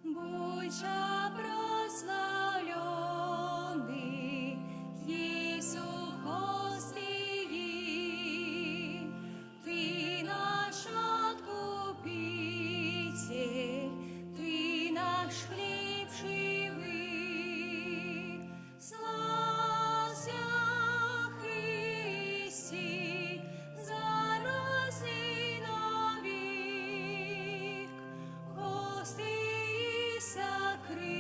Будьша прославленный, Иисус Христи, Ты наш Откупитель, Ты наш хлеб живый. Славься, Христи, заразный навек, Господи, сокрыт.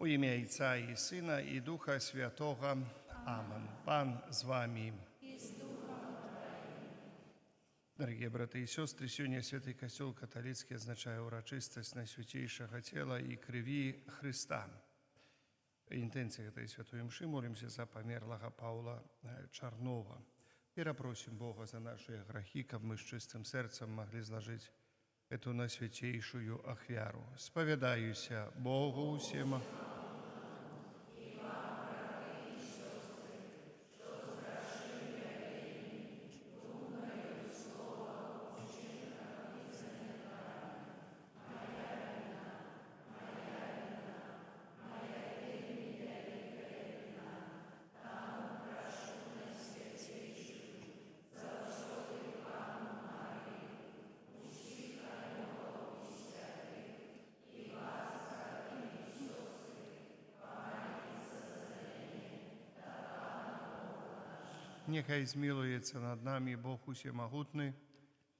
У ім'я Отця і Сина, і Духа Святого. Амен. Пан з вами. Дорогие браты и сестры, сегодня Святый Костел католицкий означает урочистость Найсвятейшего тела и крови Христа. В интенции этой святой мши молимся за померлого Павла Чарнова. Перепросим Бога за наши грехи, как мы с чистым сердцем могли сложить эту наисвятейшую ахвяру. Споведаюся Богу всем. Нехай змилуется над нами Бог усемогутный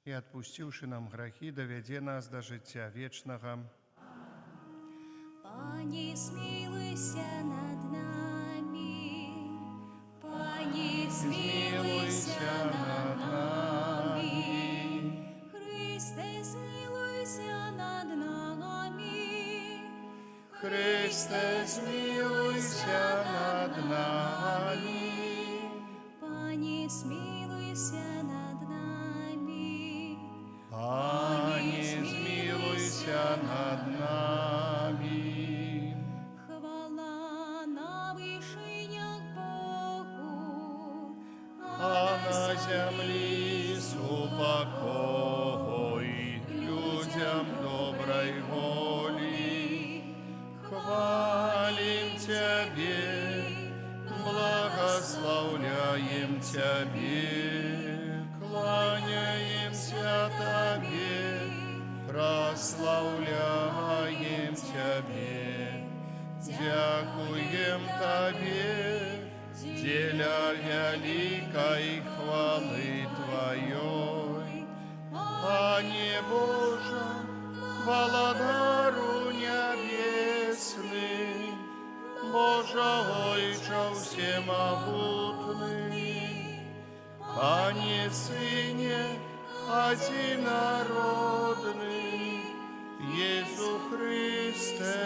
и, отпустивши нам грехи, доведе нас до життя вечного. Пані, смилуйся над нами, Пані, смилуйся над нами, Христе, смилуйся над нами, Христе, змилуйся над нами. Пані, смилуйся над нами, Пані, змилуйся над нами. хвала на вишинях Богу, А на землі супокой людям доброй воли. Хвалим Тебе, благословляем Тебе, кланяемся Тебе, прославляем Тебе, дякуем Тебе, деля великой хвалы Твоей. Пане Боже, благодару небесный, Боже Ойче всемогутный, Пане Сыне одинородный, Иису Христе,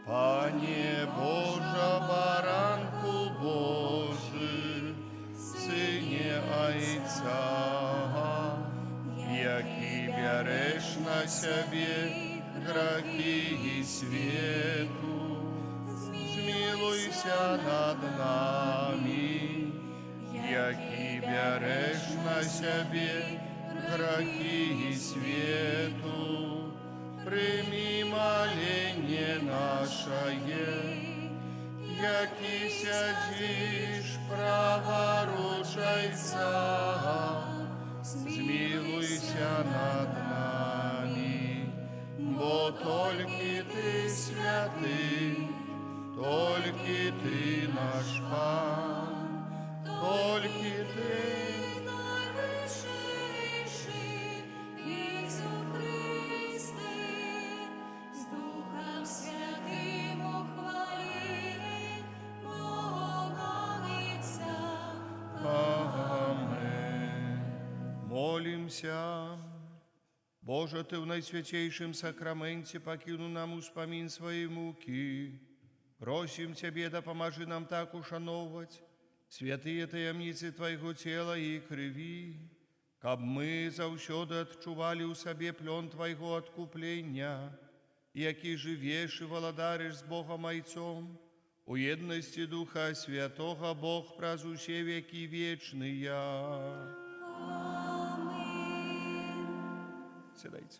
Пане Боже, баранку Божий, Сыне Отца, який береш на себе грехи и свету, змилуйся над нами, який береш на себе грехи и свету, прими моление наше, який сядешь праворучайца, змилуйся над нами, бо только Ты святый, только Ты наш Пан, только Ты найвищийший, Ісу Христе, з Духом Святим ухвали Бога Отця. Амен. Молимся. Боже, Ты в Наисвятейшем сакраменте покинул нам успомин своей муки. Просим Тебе, да поможи нам так ушановать святые таямницы Твоего тела и крови, каб мы завсёды отчували у себе плен Твоего откупления, який живешь и володаришь с Богом Отцом, у едности Духа Святого Бог празу все веки вечные. Сідайте.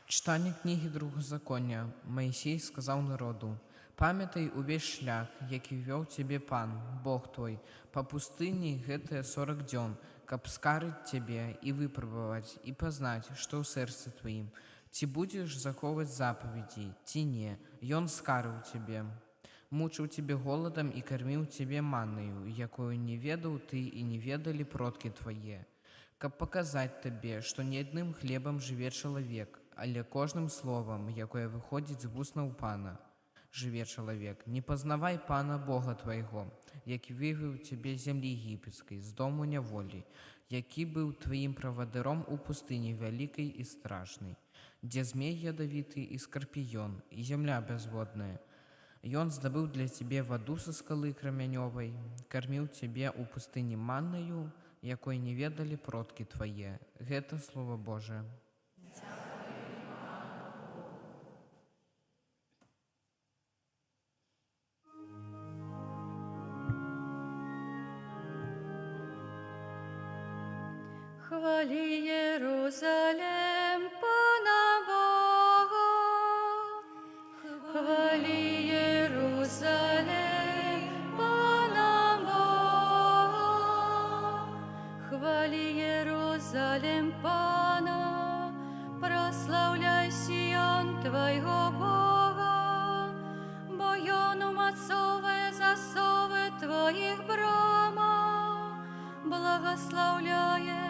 Читання книги Другозаконня. Моїсей сказав народу: «Пам'ятай увесь шлях, який вёў тебе Пан, Бог твой, по пустыні гэтыя 40 дзён, каб скарыць тебе і выпрабаваць, і пазнаць, што ў сэрцы тваім, ці будзеш захоўваць запаведзі, ці не, ён скарыў тебе. Мучыў тебе голадам і карміў тебе маннаю, якую не ведаў ты і не ведалі продкі твае, каб паказаць табе, што не адным хлебам жыве чалавек, але кожным словам, якое выходзіць з вуснаў пана, жыве чалавек. Не пазнавай пана Бога твайго, які вывеў цябе з зямлі егіпецкай, з дому няволі, які быў тваім правадыром у пустыні вялікай і страшнай, дзе змей ядавіты і скарпіён, і зямля бязводная. Ён здабыў для цябе ваду са скалы крамянёвай, карміў цябе ў пустыні маннаю, якой не ведалі продкі твае. Гэта Слова Божае. Хвали Єрусалем, Пана Бога, хвали Єрусалем, Пана Бога, хвали Єрусалем, Пана, прославляй Сіон Твайго Бога, бо Ён умацовує засови Твоїх брама, благословляє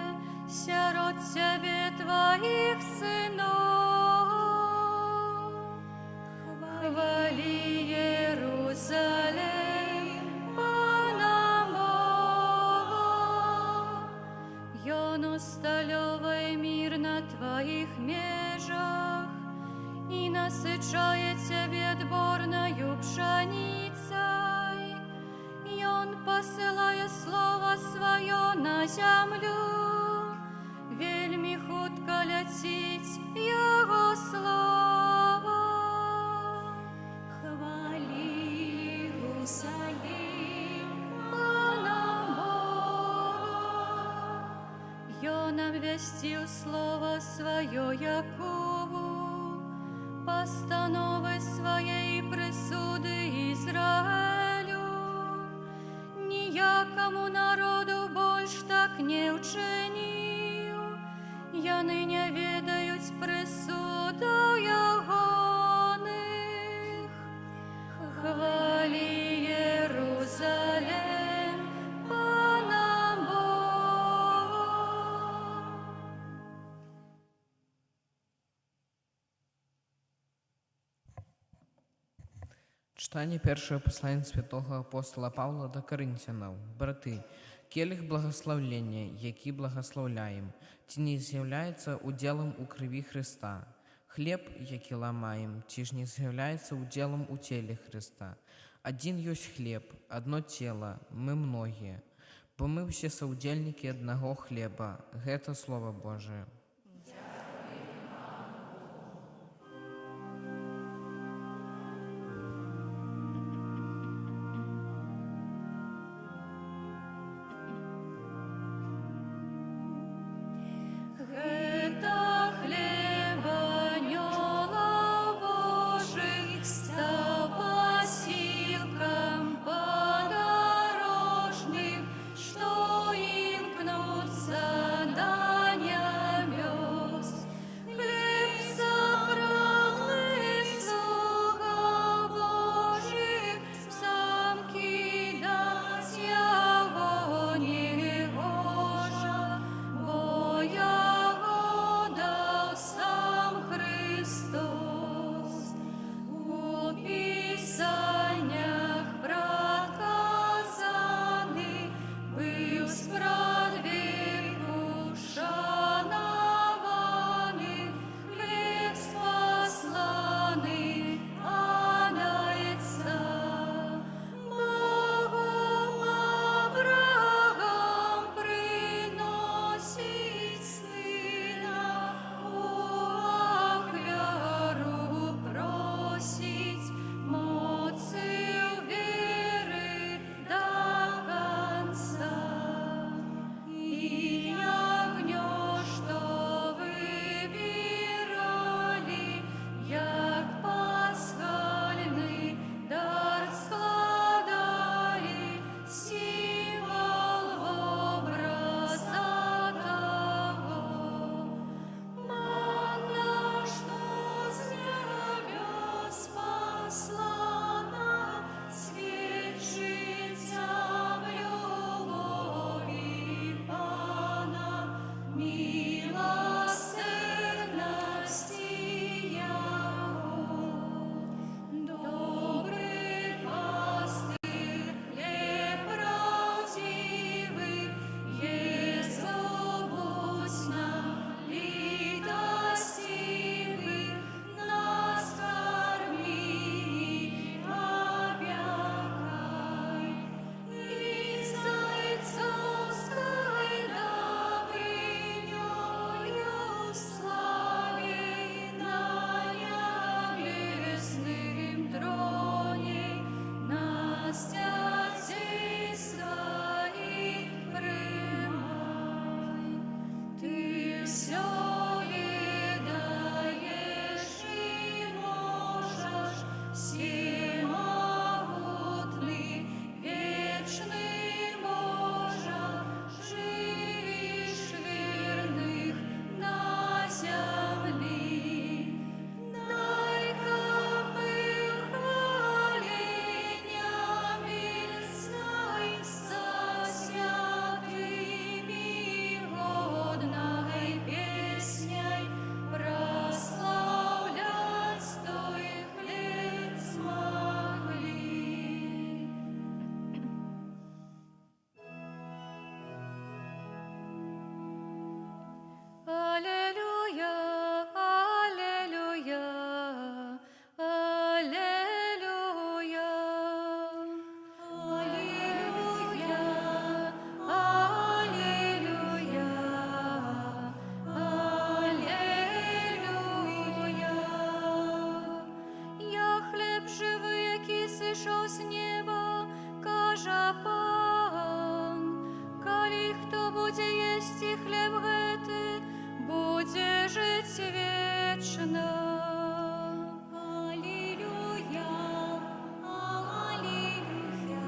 сярод Тебе Твоих сынов. Хвали Иерусалим, Пана Бога, Ён усталёвай мир на Твоих межах и насычает Тебе дборною пшеницей. Ён посылает слово Свое на землю, вельми хутко ляціць Яго слава. Хвали Иерусалим, Пана Бога, Ён обвестил слово Свое Якову, постановы Своей присуды Израилю. Ніякому народу больш так не учинив, яны не ведаюць присудаў ягоных. Хвали Иерусалим, Пана Бога. Читання першого послання святого апостола Павла до Коринтянам. Брати, келих благословлення, який благословляєм, ці не з'являється уділом у крові Христа. Хліб, який ламаєм, ці ж не з'являється уділом у тілі Христа. Один есть хлеб, одно тело, мы многие, бо мы все соудельники одного хлеба. Это Слово Божие. Гэта хлеба анёлаў Божых, стаў пасілкам падарожным, што імкнуцца да нябёс. будзе есці хлеб гэты, будзе жыць вечна. Алілюя, алілюя,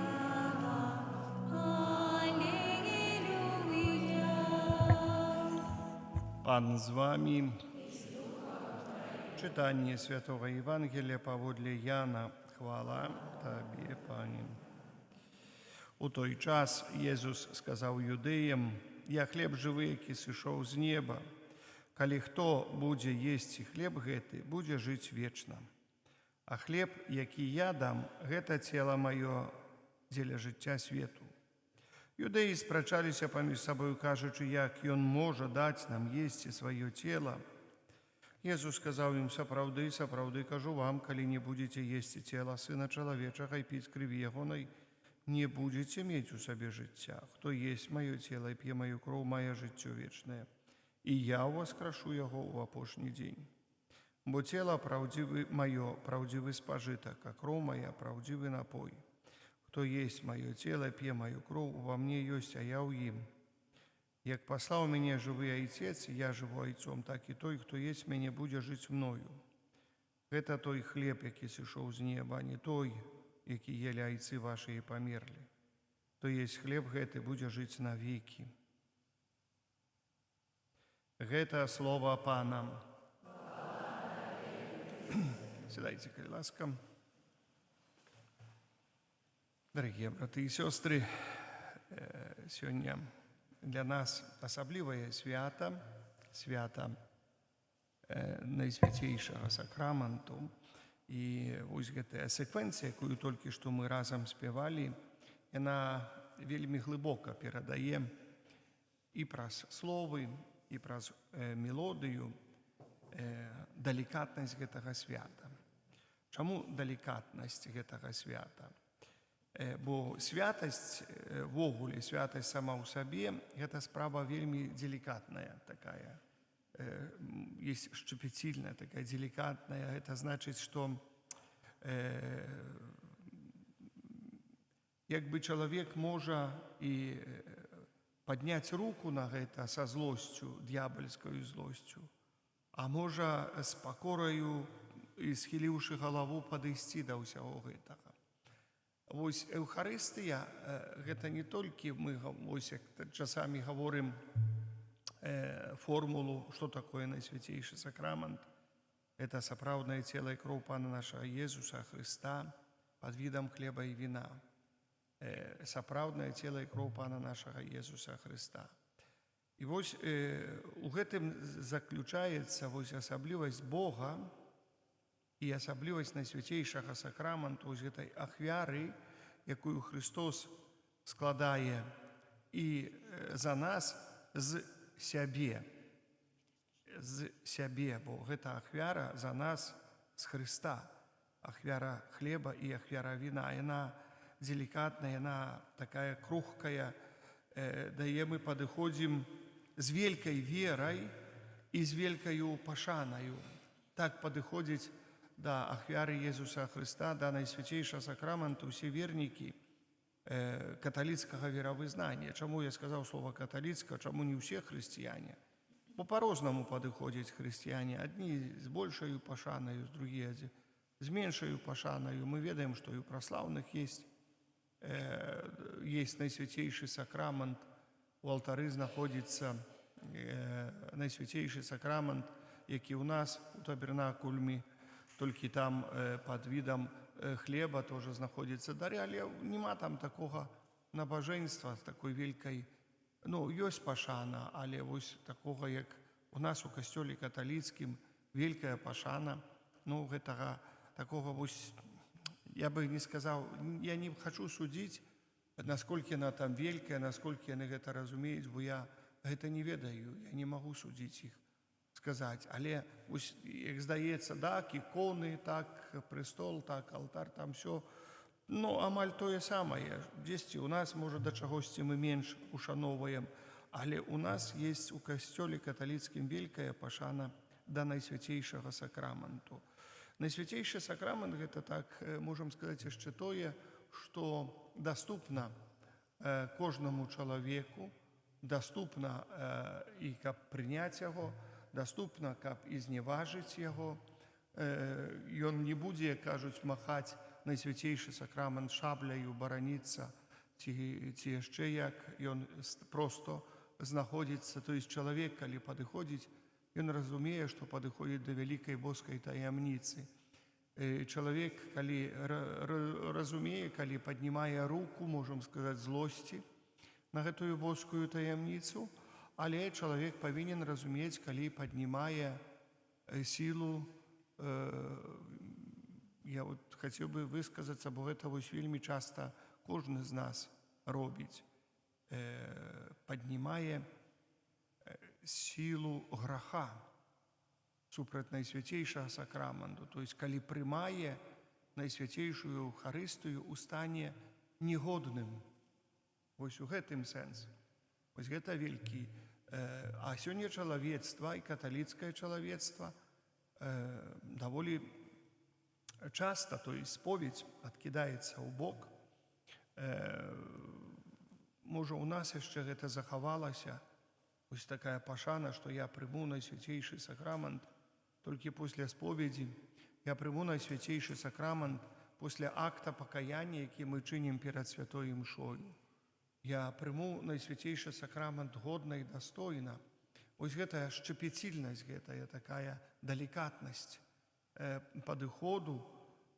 алілюя. Пан з вами. Читание Святого Евангелия поводле Яна. Хвала Тобі, Пані. У той час Єсус сказав юдеям: «Я хлеб живий, який сышоў з неба. Калі хто будзе есці хлеб гэты, будзе жыць вечна. А хлеб, які я дам, гэта цела маё дзеля жыцця свету». Юдэі спрачаліся паміж сабою, кажучы, як ён можа даць нам есці сваё цела. Jesús сказаў ім: «Сапраўды, сапраўды кажу вам, калі не будзеце есці цела Сына Чалавечага і піць крыві Ягонай, не будзеце мець у сабе жыцця. Хто есть маё цела і п'е маю кроў, мае жыццё вечнае, і я ўваскрашу яго ў апошні дзень. Бо цела маё праўдзівы спажытак, а кроў мая праўдзівы напой. Хто есть маё цела, п'е маю кроў, ува мне ёсць, а я ў ім. Як паслаў мяне жывы Айцец, я жыву Айцом, так і той, хто есть мяне, будзе жыць мною. Гэта той хлеб, які сышоў з неба, а не той, які елі айцы вашы і памерлі. Хто есть хлеб гэты, будзе жыць навекі». Гэта слова Пана. Сядайце, калі ласка. Дарагія браты і сёстры, сёння для нас асаблівае свята, свята Найсвяцейшага сакраменту. І вось гэтая секвенцыя, якую толькі што мы разам спявалі, яна вельмі глыбока перадае і праз словы, і праз мелодыю далікатнасць гэтага свята. Чаму далікатнасць гэтага свята? Бо святасць, ввогуле, святасць сама ў сабе, гэта справа вельмі делікатная такая, есть щепетильная, такая деликатная. Это значит, что якби чалавек можа і падняць руку на гэта са злосцю, д'ябальскаю злосцю, а можа з пакораю і схіліўшы галаву падысці да ўсяго гэтага. Вось Эўхарыстыя гэта не толькі мы вось як часамі гаворым формулу, что такое Найсвятейшы сакрамент. Это сапраўднае цела і кроў Пана нашага Езуса Христа под видом хлеба і вина. Сапраўднае цела і кроў Пана нашага Езуса Христа. І вось у гэтым заключаецца вось асаблівасць Бога і асаблівасць Найсвяцейшага сакраменту, вось гэтай ахвяры, якую Христос складае і за нас з сябе, бо гэта ахвяра за нас з Христа, ахвяра хлеба і ахвяра віна. Яна делікатная, яна такая крухкая, дае мы падыходзім з вялікай верай і з вялікаю пашанаю. Так падыходзіць да ахвяры Езуса Христа, да Найсвяцейшага сакраменту усе вернікі каталіцкага веравызнання. Чаму я сказаў слова каталіцка, чаму не ўсе хрысціяне? Бо па-рознаму падыходзяць хрысціяне. Адні з большаю пашанаю, другія з меншаю пашанаю. Мы ведаем, што і ў праслаўных есть Найсвяцейшы сакрамент. У алтары знаходзіцца Найсвяцейшы сакрамент, які ў нас у табернакульме, толькі там пад відам хлеба тоже знаходзіцца дары, але нема там такога набажэнства, такой вялікай, ёсць пашана, але вось такога, як у нас у касцёле каталіцкім, вялікая пашана, гэтага такога вось, я бы не сказаў, я не хачу судзіць, насколькі яна там вялікая, насколькі яны гэта разумеюць, бо я гэта не ведаю, я не магу судзіць іх, сказаць. Але, як здаецца, так, іконы, так, престол, так, алтар, там все, амаль тое самае. Дзесьці у нас, можа, да чагосьці мы менш ушаноўваем, але у нас есть у касцёле каталіцкім вялікая пашана да Найсвяцейшага сакраменту. Найсвяцейшы сакрамент – гэта, так, можам сказаць, яшчэ тое, што даступна кожнаму чалавеку, даступна і каб прыняць яго, даступна, каб і зневажыць яго. Ён не будзе, кажуць, махаць найсвяцейшы сакрамент шабляю, бараніцца, ці яшчэ як. Ён просто знаходзіцца, то есть чалавек, калі падыходзіць, ён разумее, што падыходзіць да вялікай боскай таямніцы. Чалавек, калі разумее, калі паднімае руку, можам сказаць, злосці на гэтую боскую таямніцу, але чалавек павінен разумець, калі паднімае сілу. Я хацеў бы высказацца, бо гэта вельмі часта кожны з нас робіць. Паднімае сілу граха супраць найсвяцейшага сакраменту. То есть, калі прымае найсвяцейшую Эўхарыстыю ў стане негодным. Вось у гэтым сэнс. Вось гэта вялікі. А сёння чалавецтва і каталіцкае чалавецтва даволі часта, то есть споведь адкідаецца ў бок. Можа, у нас яшчэ гэта захавалася, ось такая пашана, што я прыму найсвяцейшы сакрамент толькі пасля споведзі, я прыму найсвяцейшы сакрамент пасля акта пакаяння, які мы чынім перад святой імшою. Я прыму найсвяцейшы сакрамент годна і дастойна. Ось гэтая шчапецільнасць, гэтая такая далікатнасць падыходу,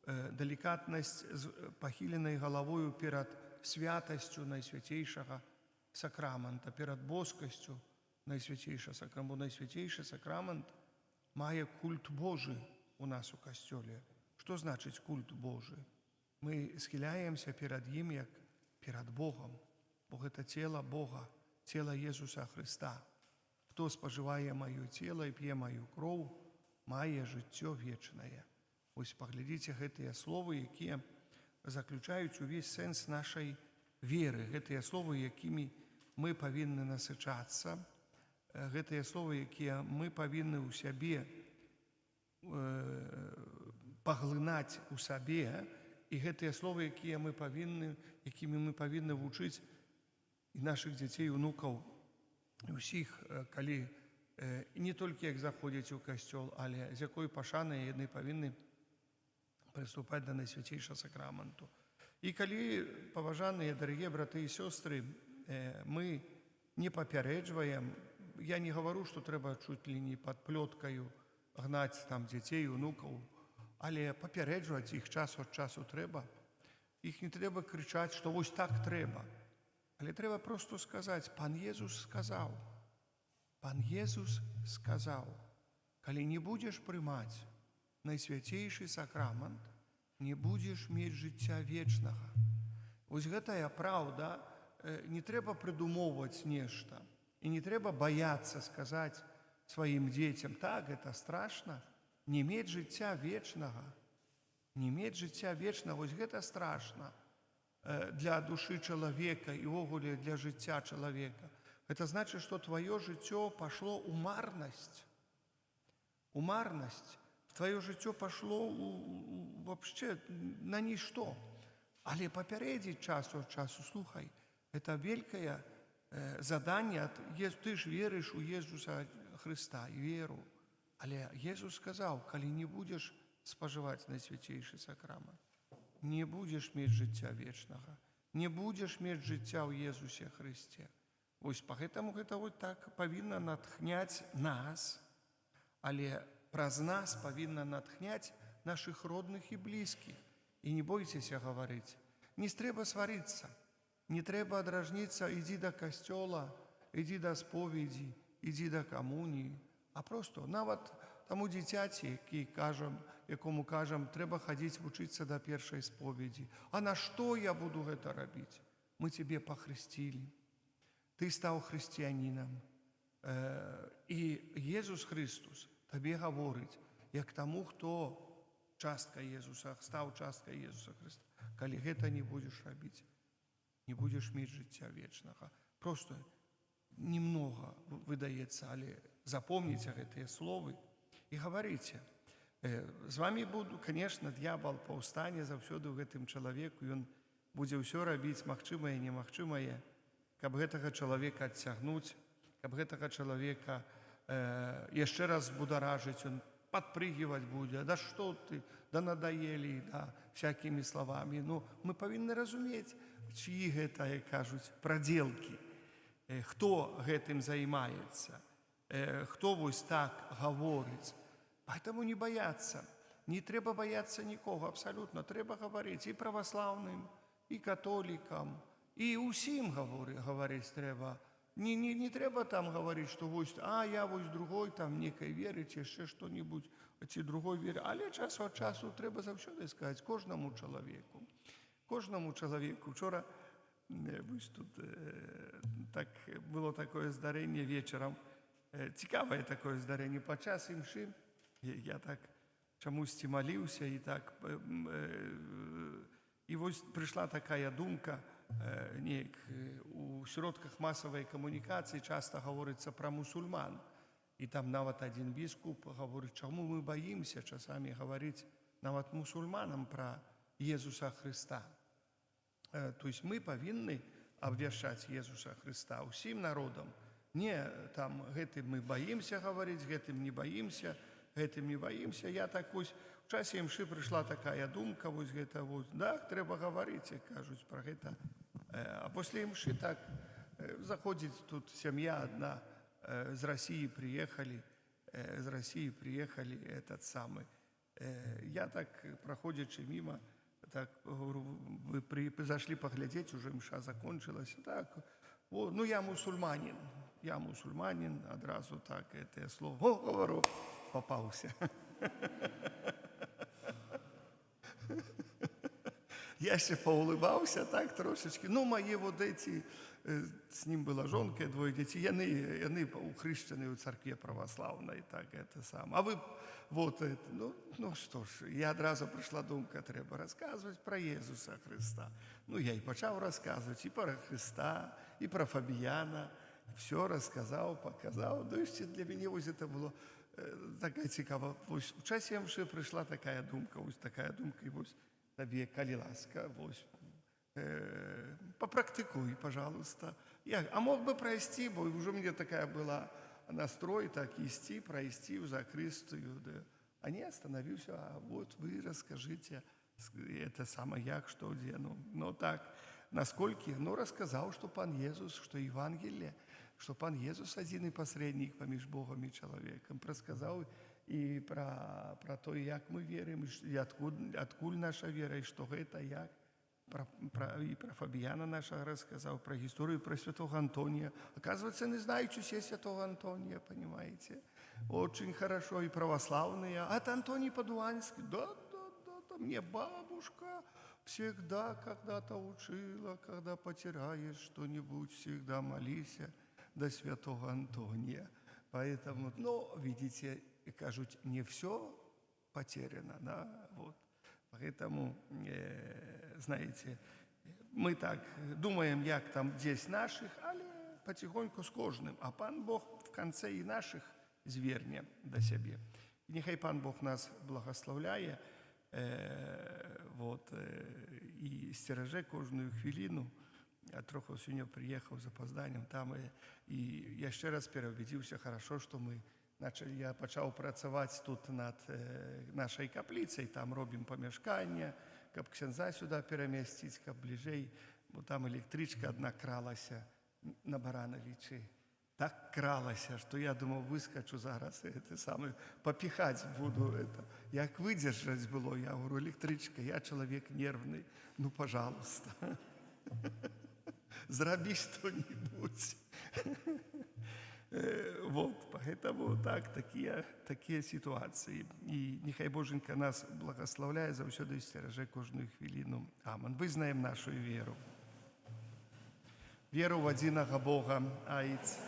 далікатнасць з пахіленай галавою перад святасцю найсвяцейшага сакрамента, перад боскасцю найсвяцейшага сакрамента. Найсвяцейшы сакрамент мае культ Божы у нас у касцёле. Што значыць культ Божы? Мы схіляемся перад ім як перад Богом, бо гэта цела Бога, цела Езуса Хрыста. Хто спажывае маё цела і п'е маю кроў, мае жыццё вечнае. Вось паглядзіце гэтыя словы, якія заключаюць увесь сэнс нашай веры. Гэтыя словы, якімі мы павінны насычацца, гэтыя словы, якія мы павінны ў сябе паглынаць у сабе, і гэтыя словы, якімі мы павінны вучыць і нашых дзяцей, унукаў, усіх, калі не толькі як заходзяць у касцёл, але з якой пашанай яны павінны прыступаць да найсвяцейшага сакраменту. І калі, паважаныя, дарагія браты і сёстры, мы не папярэджваем, я не гавару, што трэба чуць ли не пад плёткаю гнаць там дзяцей, унукаў, але папярэджваць іх час ад часу трэба. Іх не трэба крычаць, што вось так трэба. Але трэба проста сказаць: Пан Езус сказаў. Пан Езус сказаў: калі не будзеш прымаць найсвяцейшы сакрамент, не будзеш мець жыцця вечнага. Вось гэтая праўда, не трэба прыдумоўваць нешта. І не трэба баяцца сказаць сваім дзецям: так, гэта страшна, не мець жыцця вечнага. Не мець жыцця вечнага, вось гэта страшна для душы чалавека і ўвогуле для жыцця чалавека. Гэта значыць, што тваё жыццё пашло ў марнасць. У марнасць. Твоё жыццё пашло вообще на нішто. Але папярэдзіць часу ад часу: слухай, это вялікае заданне, ты ж верыш у Езуса Хрыста і веру. Але Езус сказаў: калі не будзеш спажываць найсвяцейшы сакрамент, не будзеш мець жыцця вечнага, не будзеш мець жыцця ў Езусе Хрысце. Вось пагэтаму гэта вот так павінна натхняць нас, але праз нас павінна натхняць нашых родных і блізкіх. І не бойцеся гаварыць. Не трэба сварыцца, не трэба адражніцца: ідзі да касцёла, ідзі да споведзі, ідзі да камуніі. А проста нават таму дзіцяці, якому кажам, трэба хадзіць вучыцца да першай споведзі. А на што я буду гэта рабіць? Мы цябе пахрысцілі. Ты стаў хрысціянінам. І Езус Христос табе гаворыць, як таму, хто частка Езуса, стаў часткай Езуса Христа. Калі гэта не будзеш рабіць, не будзеш мець жыцця вечнага. Просто немного выдаецца, але запомніце гэтыя словы і гаварыце. З вами буду, конечно, д'ябал паўстане заўсёды ў гэтым чалавеку, ён будзе ўсё рабіць магчымае і немагчымае, каб гэтага чалавека адцягнуць, каб гэтага чалавека яшчэ раз бударажыць, он падпрыгивать будзе, да што ты, да надоели, да, всякімі словамі. Ну, мы павінны разумець, чьи гэта, як кажуць, праделкі, хто гэтым займаецца, хто вось так гаворыць. Поэтому не бояться, не трэба бояться нікога, абсолютно, трэба гаварыць і праваслаўным, і католікам, і ўсім гаварыць трэба. Не трэба там говорить, что вось, я вось другой там некай веры, ці яшчэ што-нибудь, ці другой веры. Але час ад часу трэба заўсёды сказаць кожнаму чалавеку. Кожнаму чалавеку. Вчора вось тут так было такое здарэнне вечарам. Цікавае такое здарэнне. Падчас імшы я так чамусьці маліўся і так. І вось прыйшла такая думка, неяк у сродках масавай камунікацыі часта гаворыцца пра мусульман. І там нават адзін біскуп гаворыць, чаму мы баімся часамі гаварыць нават мусульманам пра Езуса Хрыста. То есть мы павінны абвяшчаць Езуса Хрыста ўсім народам. Не там гэтым мы баімся гаварыць, гэтым не баімся, гэтым не баімся. Я так вось у часе імшы прыйшла такая думка, вось гэта вось, да, трэба гаварыць, як кажуць пра гэта. А после імшы так заходзіць тут сям'я одна, з России приехали, этот самый. Я так, проходячи мимо, так говорю, вы зашли поглядеть, уже мша закончилась. Так, вот, ну я мусульманин, одразу так, это слово, говорю, попался. Я ще поулыбався так трошечки. Ну, мої вот эти, з ним була жонка, двоє дітей, яни ухрещені у церкві православної, так, це саме. А ви, вот, ну що ж, я одразу прийшла думка, треба розказувати про Єсуса Христа. Ну, я і почав розказувати і про Христа, і про Фабіяна. Все розказав, показав. Ну, і ще для мене ось це було така цікава. Ось у часі мши прийшла така думка, і ось тобі, коли ласка, ось, попрактикуй, пожалуйста. А мог бы пройти, бо уже у меня такая была настрой, так идти, пройти в закрыстую. Да. А не остановился, а вот вы расскажите, это самое як, что где. Ну так, насколько, рассказал, что Пан Иисус, что Евангелие, что Пан Иисус один и посредник поміж Богом и человеком. Рассказал и про то, як мы верим, и откуль наша вера, и что это як. И про Фабиана нашего рассказал, про историю про святого Антония. Оказывается, не знаю, что есть святого Антония, понимаете? Очень хорошо. И православные. А это Антоний Падуанский. Да, мне бабушка всегда когда-то учила, когда потеряешь что-нибудь, всегда молись до святого Антония. Поэтому, видите, кажут, не все потеряно, да, вот. Поэтому, знаете, мы так думаем, як там десь наших, але потихоньку з кожним. А Пан Бог в конце і наших зверне до себе. І нехай Пан Бог нас благословляє, і стереже кожну хвилину. Я трохи сьогодні приїхав з опозданням там, і я ще раз переубедився, хорошо, що я почав працювати тут над нашою каплицею, там робимо помешкання, каб ксенза сюди перемістити, каб ближей, бо там електричка одна кралася на Барановичі. Так кралася, що я думав, вискочу зараз, попіхати буду. Як видержати було, я говорю, електричка, я чоловік нервний, пожалуйста. Зроби что-нибудь. Вот, поэтому такие ситуации. И нехай Боженька нас благословляє, завсёди стереже кожну хвилину. Амин. Визнаємо нашу віру. Віру в одиного Бога, Аїць.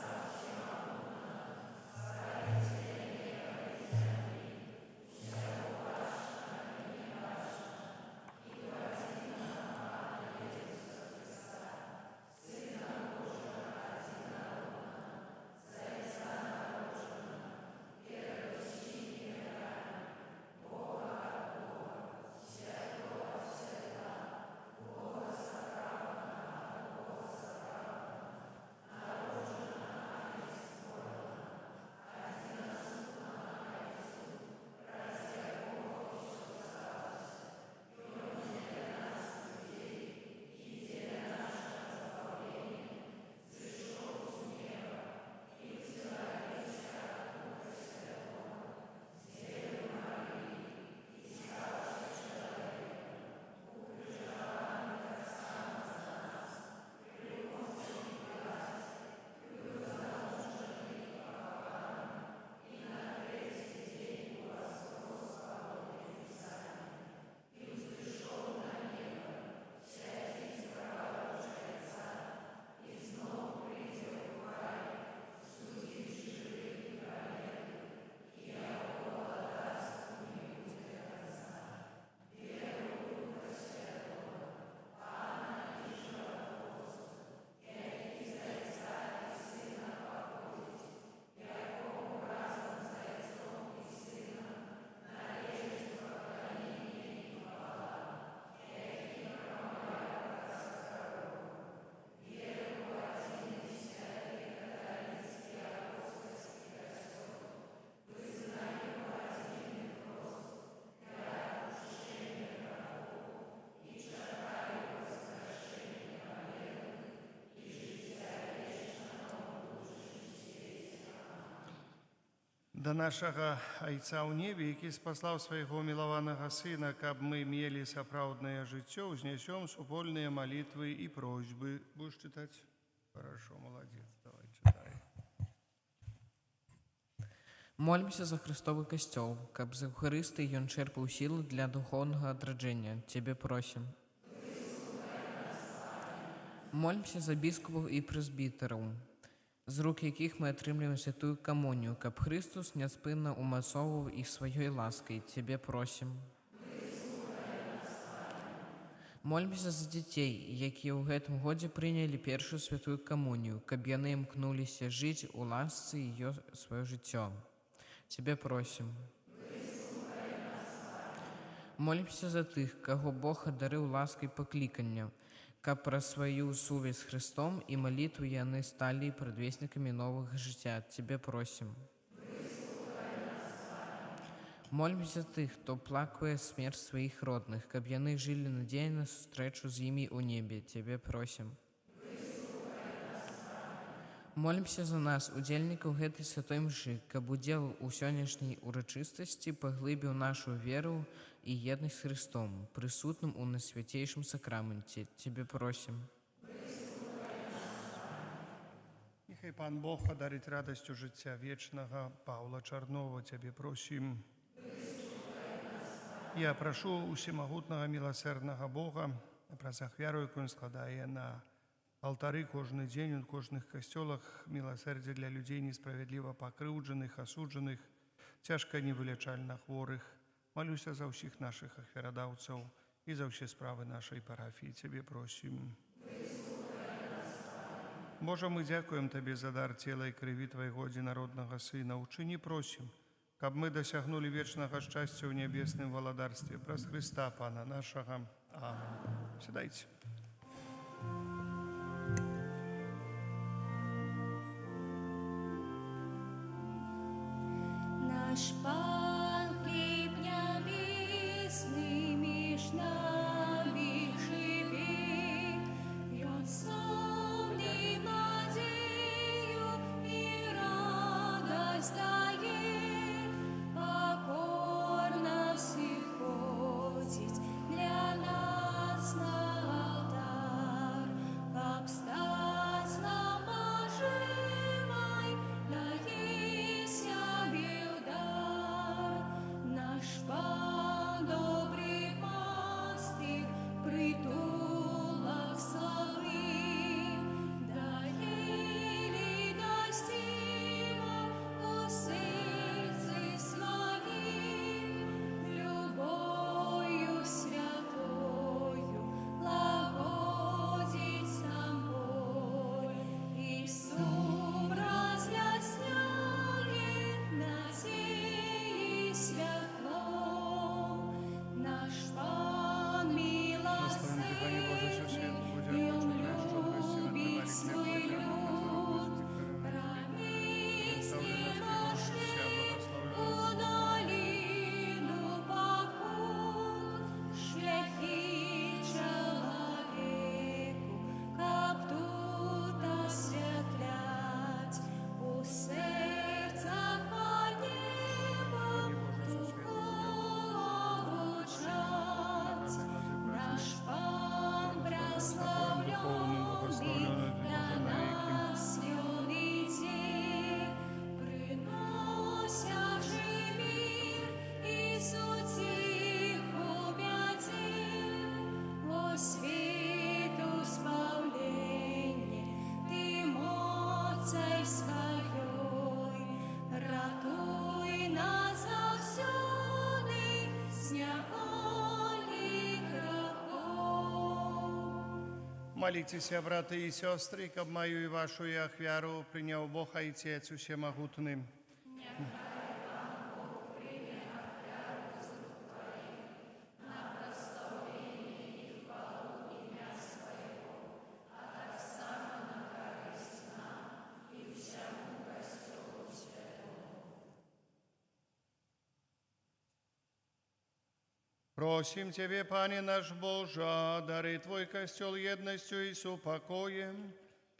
Да нашага Айца ў небе, які спаслаў свайго мілаванага сына, каб мы мелі сапраўднае жыццё, ўзнясём супольныя малітвы і просьбы. Будешь читать? Хорошо, молодец, давай читай. Молімся за Христовы касцёл, каб з Еўхарыстыі ён чэрпаў сілы для духоўнага адраджэння. Цябе просім. Молімся за біскупаў і прэзбітараў, з рук якіх мы атрымліваем святую камунію, каб Христос няспынна умацоўваў іх сваёй ласкай. Цябе просім. Молімся за дзяцей, якія ў гэтым годзе прынялі першую святую камунію, каб яны імкнуліся жыць у ласцы і сваё жыццё. Цябе просім. Молімся за тых, каго Бог адарыў ласкай паклікання, каб праз сваю сувязь з Христом і малітву яны сталі прадвеснікамі новага жыцця. Цябе просім. Молімся за тых, хто плакае смерць сваіх родных, каб яны жылі надзею на сустрэчу з імі ў небе. Цябе просім. Молімся за нас, удзельнікаў гэтай святой мшы, каб удзел у сённяшняй урачыстасці паглыбіў нашу веру і еднасць з Христом, прысутным у найсвяцейшым сакраменце. Цябе просім. Нехай Пан Бог одарить радостью життя вечного Павла Чарнова, Тебе просим. Я прошу усемогутного милосердного Бога, праз ахвяру, яку Він складає на алтары кожны дзень у кожных касцёлах, милосердие для людей несправедливо покрыўджаных, осуджаных, цяжка невылечальна хворых. Молюся за ўсіх наших ахвярадаўцаў і за ўсе справы нашай парафіі. Тебе просим. Боже, мы дзякуем Табе за дар цела і крыві Твайго адзінароднага Сына. Учыні просим, каб мы дасягнули вечнага шчасця ў нябесным валадарстве праз Христа, Пана нашага. Амин. Сідайце. Наш Пан хліб небесний між нами живе, Ён сон і надію і радость дає, покорно сходить для нас на алтар, обстать нам оживай, дає себе удар. Наш Пан добрий пастир, притулок слави, дає лідость йому у серці своїм, любов'ю святою лагодить сам боль, і сум роз'ясняє надії святло. Наш Пан милосердний, Він любить свій люд, промінь рошить у долину покут, шляхи чоловіку, каб тут освітлять, у серцях под небом влучать. Наш Пан прославлений, для нас Він іде, принося же мир і сутіху бяді. О світу спавлення, Ти моцей своєю, ратуй нас завсюди з неволі грехов. Молитесь, браты и сестры, каб мою и вашу и ахвяру принял Бог Отец Всемогутный. Просим Тебе, Пане наш Боже, дари Твой костел едностью и супокоем,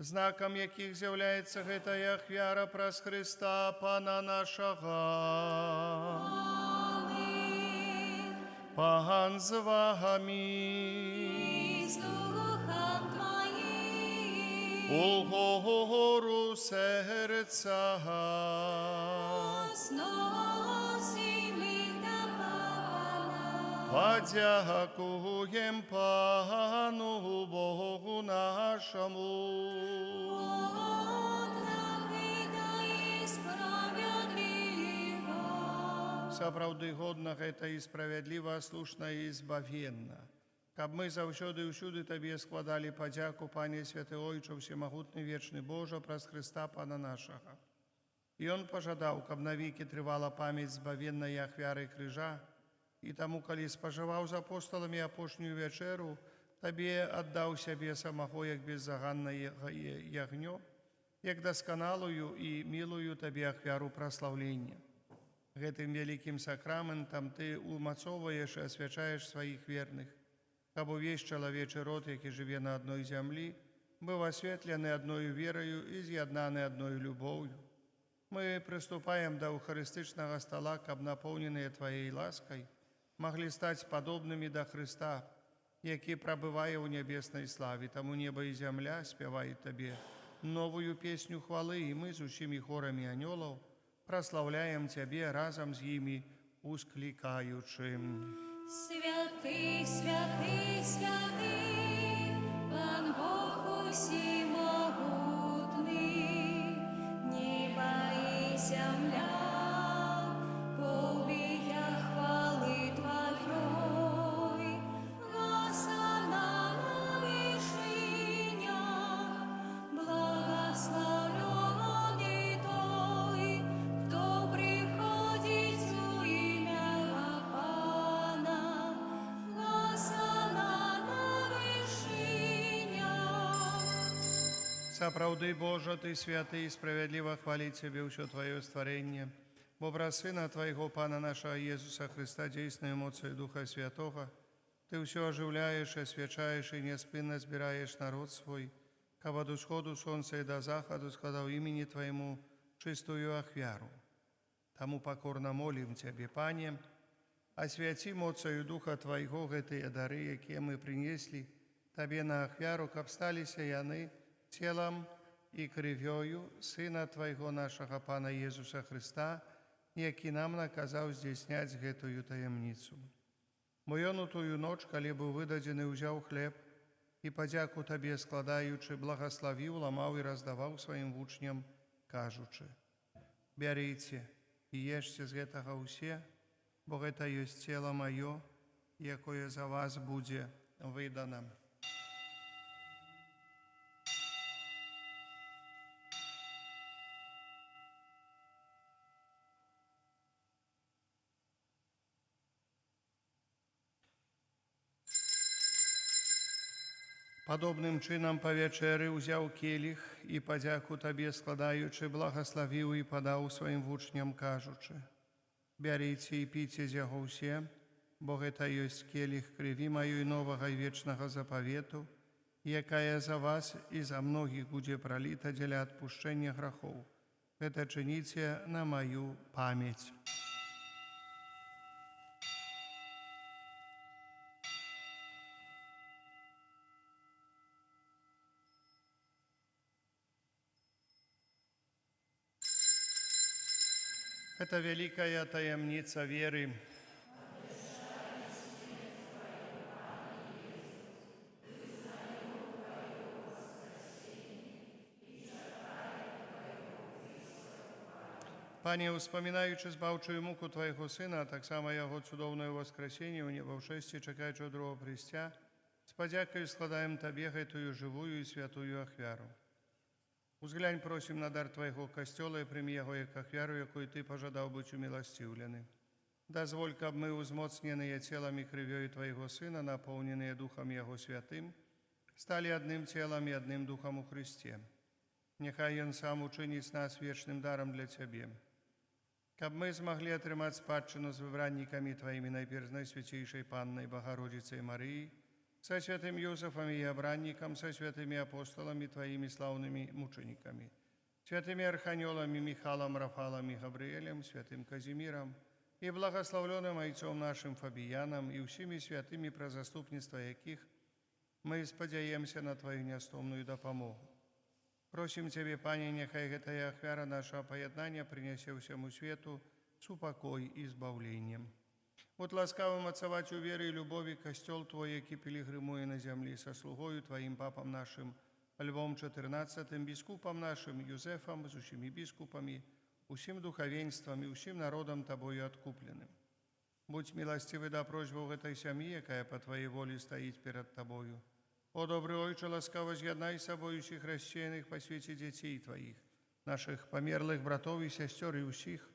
знаком яких з'являється гэтая ахвяра праз Христа, Пана нашага. Аминь. Пан з вами. И с духом Твоим. У гору серця. Возносим их до Пана. Подякуєм Пану Богу нашому. Сапраўды годна гэта і справядліва, слушна і збавенна. Каб мы заўсёды ўсюды Табе складалі падзяку, Пане Святы Ойче, всемагутны вечны Божа, праз Христа Пана нашага. І Он пажадаў, каб навекі трывала памяць збавеннай ахвяры крыжа, і таму, калі спажываў з апосталамі апошнюю вячэру, Табе аддаў сябе самого, як беззаганнае ягнё, як дасканалую і мілую Табе ахвяру праслаўлення. Гэтым вялікім сакраментам Ты умацоўваеш і асвячаеш сваіх верных, каб увесь чалавечы род, які жыве на адной зямлі, быў асветлены адною верою і з'яднаны адной любоўю. Мы прыступаем да эўхарыстычнага стала, каб напоўненыя Тваёй ласкай маглі стаць падобнымі да Хрыста, які прабывае ў нябеснай славе. Таму неба і зямля спяваюць Табе новую песню хвалы, і мы з усімі хорамі анёлаў праслаўляем Цябе разам з імі, усклікаючым. Святый, святый, святый, Пан Бог усімогутний, небо і земля, полвія хвали Твоей, Госана на вишинях, благословленный Той, кто приходит у ім'я Пана, Госана на вишинях. Сапраўды, Божа, Ты святы і справядліва хваліць Цябе ўсё Тваё стварэнне, бо праз Сына Твайго, Пана нашага Езуса Христа, дзейснаю моцаю Духа Святога, Ты ўсё ажыўляеш, асвячаеш і няспынна збіраеш народ свой, каб ад усходу сонца і да захаду складаў імені Твайму чыстую ахвяру. Таму пакорна молім Цябе, Пане, асвяці моцаю Духа Твайго гэтыя дары, якія мы прынеслі Табе на ахвяру, каб сталіся яны целам і крывёю Сына Твайго нашага Пана Езуса Христа, які нам наказаў здзяйсняць гэтую таямніцу. Бо Ён у тую ноч, калі быў выдадзены, узяў хлеб і, падзяку Табе складаючы, благаславіў, ламаў і раздаваў сваім вучням, кажучы: «Бярыце і ешце з гэтага ўсе, бо гэта ёсць цела маё, якое за вас будзе выдана». Падобным чынам па вячэры ўзяў келіх і, падзяку Табе складаючы, благаславіў і падаў сваім вучням, кажучы: «Бярыце і піце з яго ўсе, бо гэта ёсць келіх крыві маёй новага і вечнага запавету, якая за вас і за многіх будзе праліта дзеля адпушчэння грахоў. Гэта чыніце на маю памяць». Это великая таямница веры. Пане, успамінаючы збаўчую муку Твайго Сына, а таксама Яго цудоўнае воскресенне ў небаўшэсці, чакаючы другого прыйсця, з падзякаю складаем Табе гэтую жывую і святую ахвяру. Узглянь, просім, на дар Твайго касцёла і прымі яго як ахвяру, якой Ты пажадаў быць уміласціўлены. Дазволь, каб мы, узмоцненыя целам і крывёй Твайго Сына, напоўненыя Духам Яго Святым, сталі адным целам і адным Духам у Христе. Няхай Ён сам учыніць нас вечным дарам для Цябе. Каб мы змаглі атрымаць спадчыну з выбраннікамі Тваімі, найперш Найсвяцейшай Паннай Багародзіцай Марыі, со святым Иосифом и Обранником, со святыми апостолами Твоими славными мучениками, святыми архангелами Михалом, Рафалом и Гавриэлем, святым Казимиром и благословленным отцом нашим Фабияном и всеми святыми, про заступництво яких мы сподяемся на Твою неостомную допомогу. Просим Тебе, Пане, нехай гэтая ахвяра нашего поєднання принесе всему свету супокой и избавлением. Будь ласкавым отцевать у веры и любови костел Твой, який пилигримує на землі, со слугою Твоим папам нашим Львом XIV, біскупом нашим Юзефом, з усіми біскупами, усім духовенством и усім народом Тобою откупленным. Будь милостивый до просьбу этой семьи, якая по Твоей воле стоит перед Тобою. О, добрый Отче, ласкаво з'єднай с собою всіх хрещених по свете детей Твоих, наших померлых братов и сестер и усіх,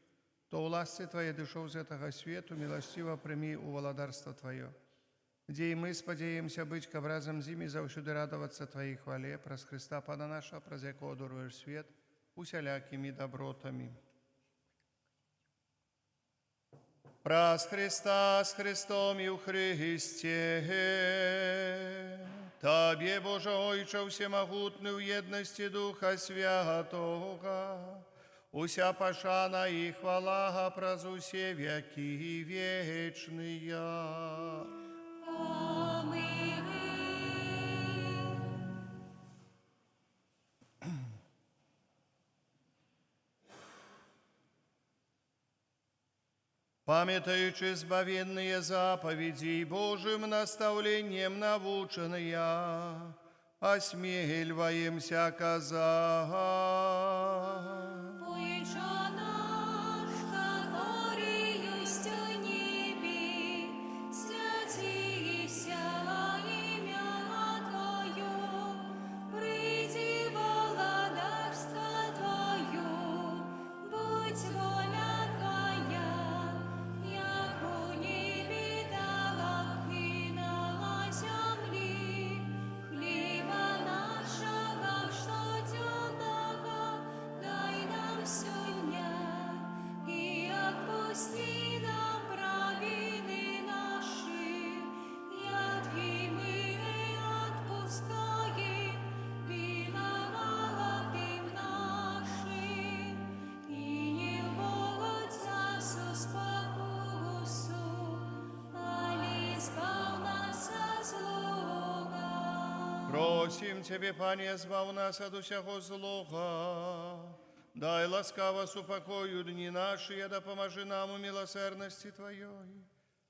то у ласці Твоей дышов з этого свету, милостиво прими у владарство Твое, где и мы сподеемся быть к образом зими, завсюди радоваться Твоей хвале, праз Христа Пана наша, праз якого даруєш свет усялякими добротами. Праз Христа с Христом и у Христе, Тебе, Боже Ойче, всемогутный в едности Духа Святого, уся пошана и хвала праз усе веки вечные. Аминь. Памятаючи избавенные заповеди Божьим наставлением наученные, осмеливаемся казать. Отче наш, который есть в небе, святися имя Твое, приди владарство Твое, будь воля Твоя, яко в небе, так и на земле. Хлеба нашего штоденного дай нам сегодня, и отпусти нам провины наши, яки мы отпускаем виноватым нашим, и не вводь нас в спокусу, али избав нас от злого. Просим Тебе, Пане, избав нас от усякого злого. Дай ласкаво с упокою дни наши, да поможи нам у милосердности Твоей.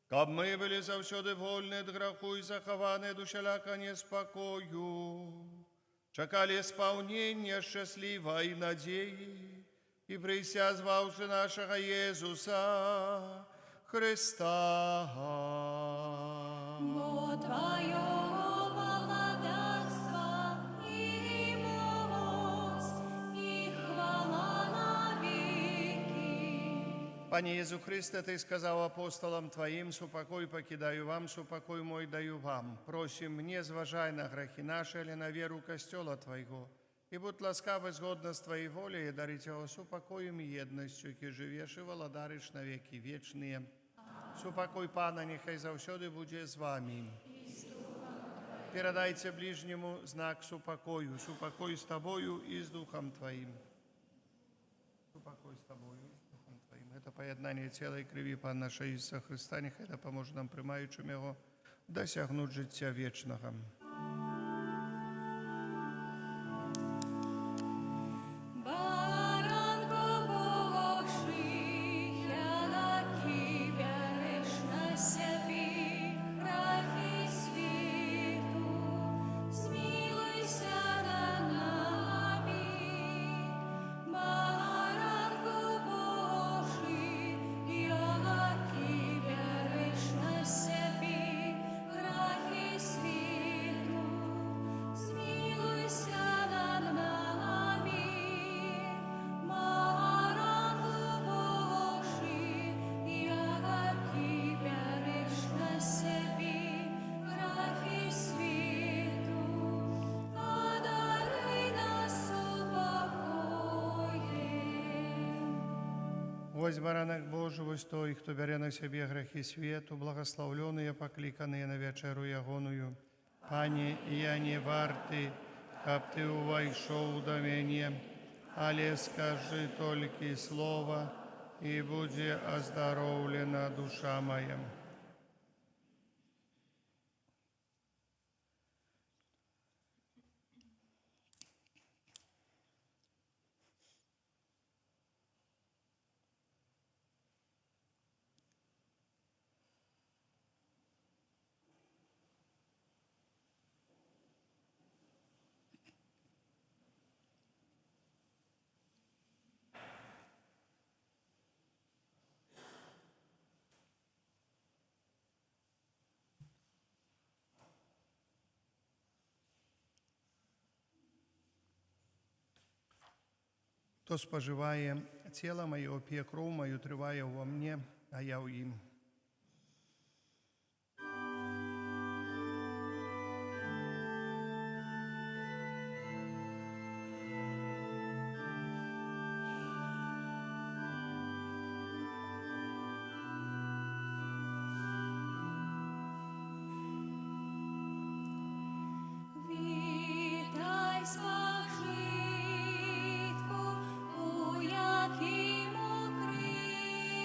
Каб мы были завсёды вольны от греху и захованы от усяляка неспокою, чекали исполнения счастливой надеи и прися звавши нашего Иисуса Христа. Бо Твое владарство и милость, и хвала навеки. Пане Иисус Христе, Ты сказал апостолам Твоим, «Супокой покидаю вам, супокой мой даю вам». Просим, не зважай на грехи наши, или на веру костела Твоего, и будь ласкавый згодно с Твоей волей, и дарить его супокоем и едностью, ки живешь и владариш на веки вечные. Супокой Пана, нехай завсёды будет с вами. Передайте ближнему знак супокою, супокой с Тобою и с Духом Твоим. Супокой с Тобою и с Духом Твоим. Это поєднання тіла і крові Пана нашого Ісуса Христа, нехай допоможе нам, приймаючим Його, досягнути життя вічного. Баранко Божий, яки береш на себе грехи світу, змилуйся над нами. Баранко Божий, яки береш на себе грехи світу, змилуйся над нами. Баранко Божий, яки береш на себе грехи світу, одаруй нас упокоєм. Вось баранок Божий, вось той, хто бере на себе грехи свету, благословленные, покликанные на вечеру ягоную. Пане, я не варты, каб ты увайшоў да мяне, але скажи толькі слова, і будзе аздароўлена душа моя. Хто споживає тіло моє, п'є кров мою, триває во мне, а я в їм. Вітай, спожитку, у яким укритий,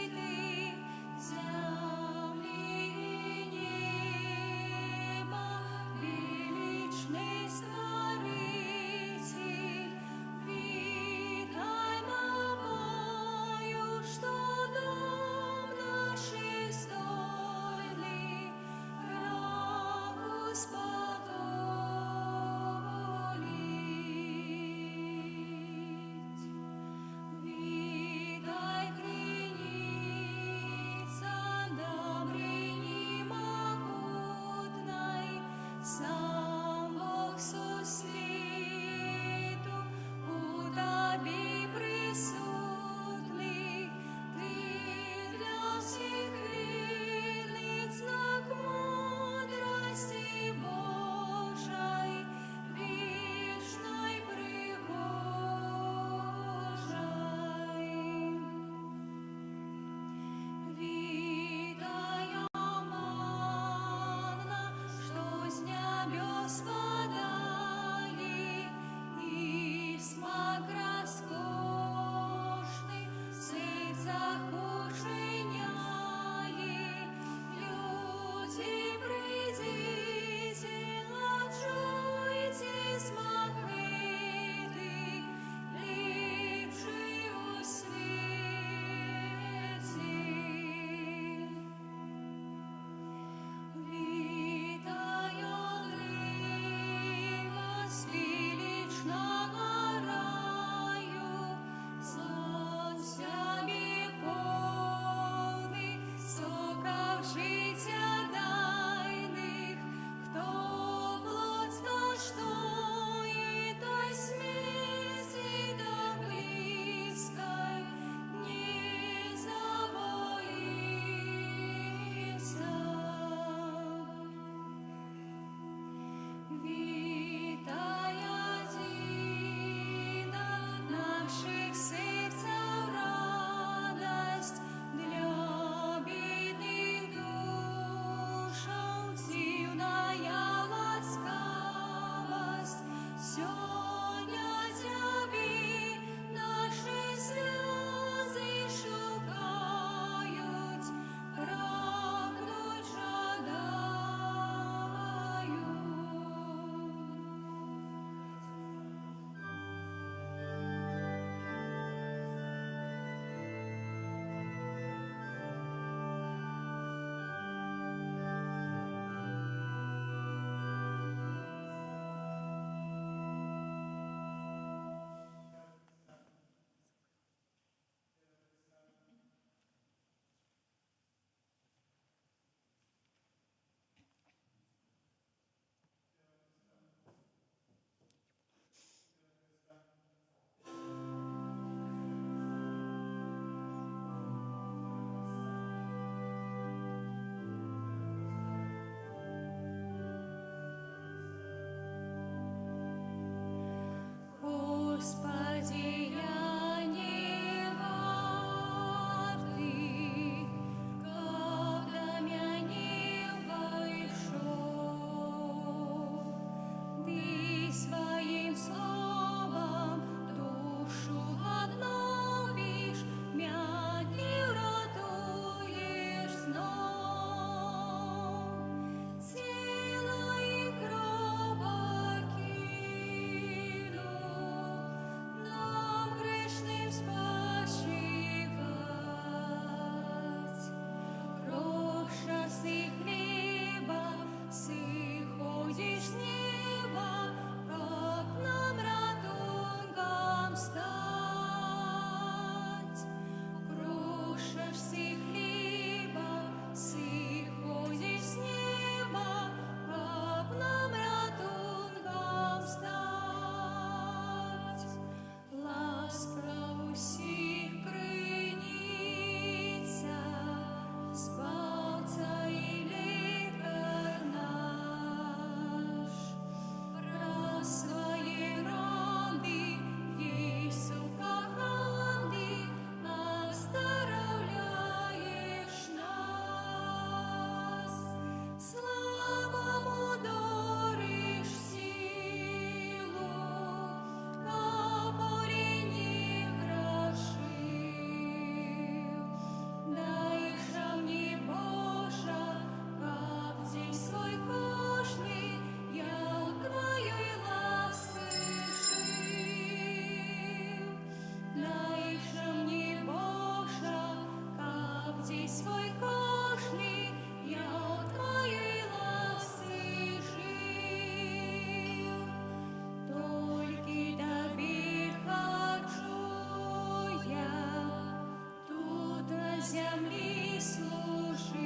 землі служить,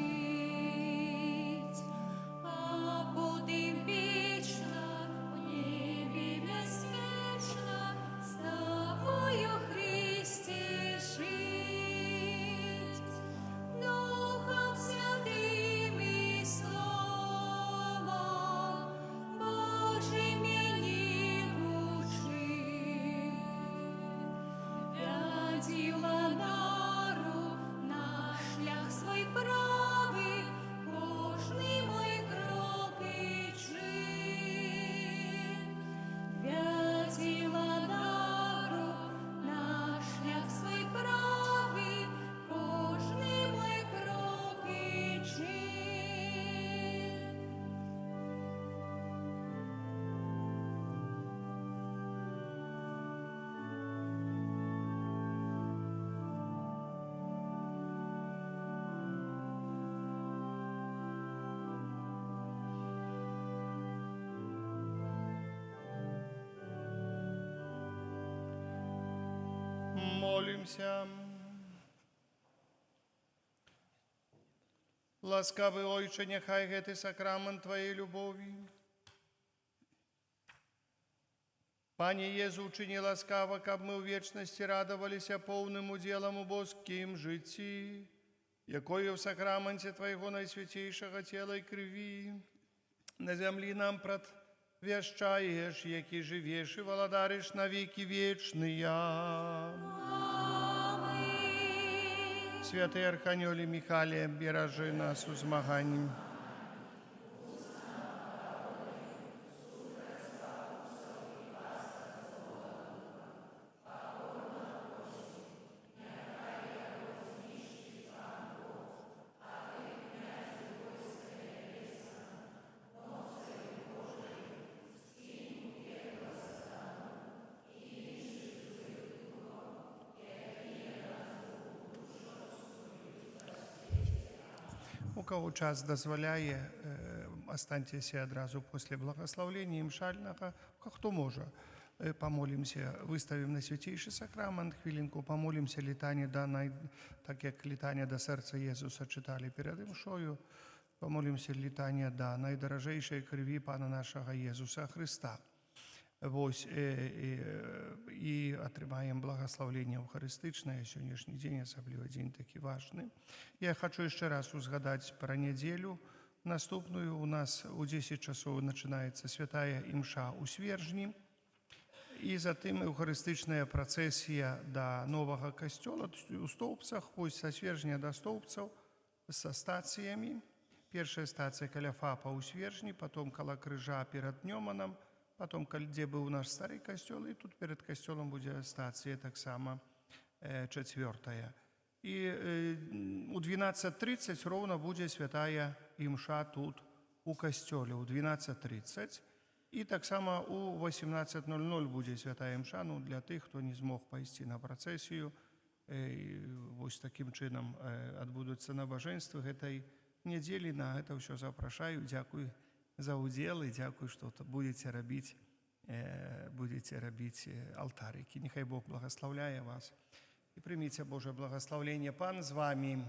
а будем вічно в небі безпечно з тобою, Христі, жить. Духом Святим і Словом Божим мені учи. Вяділа дару на шлях свій правий, кожний мой крок і чин. Вяділа дару на шлях свій правий, кожний мой крок і чин. Молимся. Ласкавий Ойче, нехай гети сакрамент Твоєї любові. Пане Єзу, учини ласкаво, каб ми у вічності радувалися повним уділом у Божкім житті, якою в сакраменті Твоєго найсвятейшого тіла і крові на землі нам предвещаєш, який живеш і володариш на віки вічні. Святий Архангеле Михайле, бережи нас у змаганні. У кого час дозволяє, останьтеся одразу після благословення імшального. Хто може, помолимося, виставимо на святейший сакрамент, хвилинку помолимося літання, так як літання до серця Єсуса читали перед імшою, помолимося літання до найдорожейшої крові Пана нашого Єсуса Христа. Ось, і отримаємо благословення Евхаристичне. Сьогоднішній день, особливо день такий важний. Я хочу ще раз згадати про неділю. Наступную у нас у 10 часов починається святая імша у Свержні. І затим Евхаристична процесія до Нового Костьола у Стовпцях, ось со Свержня до Стовпців, со стаціями. Перша стація каля Фапа у Свержні, потім коло Крижа перед Ньоманом, потом, где был наш старый костел, и тут перед костелом будет стация так само четвертая. И у 12:30 ровно будет святая имша тут у костеле, у 12:30. И так само у 18:00 будет святая имша, ну, для тих, хто не змог пойти на процесію. Ось таким чином відбудуться набоженства этой недели. На это все запрошаю. Дякую за удел і дякую, що будете робити алтарики. Нехай Бог благословляє вас. І прийміть Боже благословення. Пан з вами.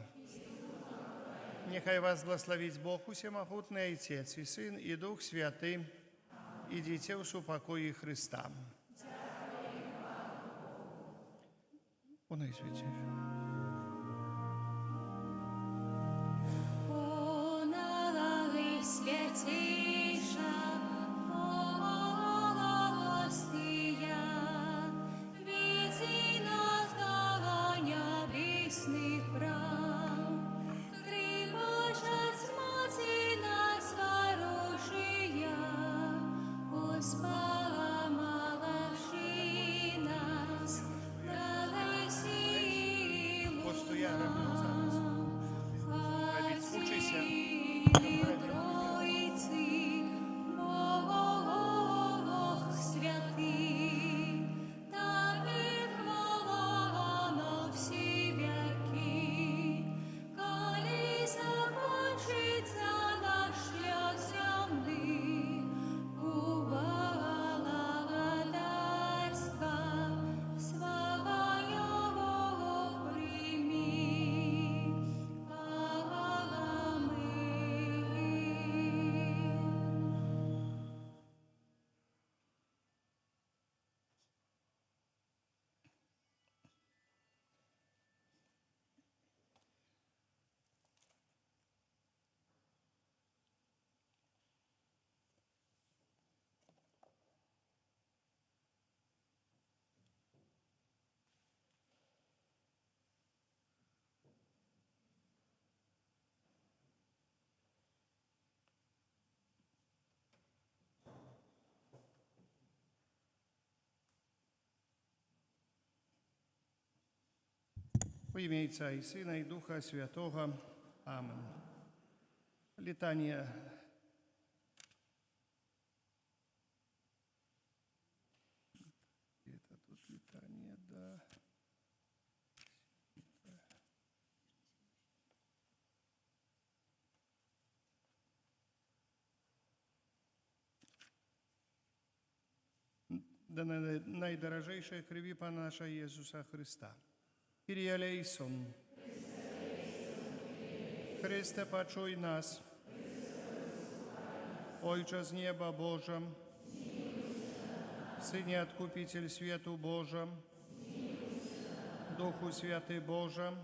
Нехай вас благословить Бог усемогутний, Отець і Син, і Дух Святий. Ідіть у супокої Христа. У найсвятіше. Святейша Остия, веди нас до небесных брам, тревожат смотри нас оружия, Господи, нас, дай силу. Ось що я роблю зараз. Робіть, учися. Во имя Отца и Сына и Духа Святого. Аминь. Летание. Где-то тут летание, да. Да найдорожейшей крови Пана нашего Иисуса Христа. Kyrie eleison. Chryste, почуй нас. Ojcze z nieba Bożem, Synie Odkupiciel światu Bożem, Duchu Święty Bożem,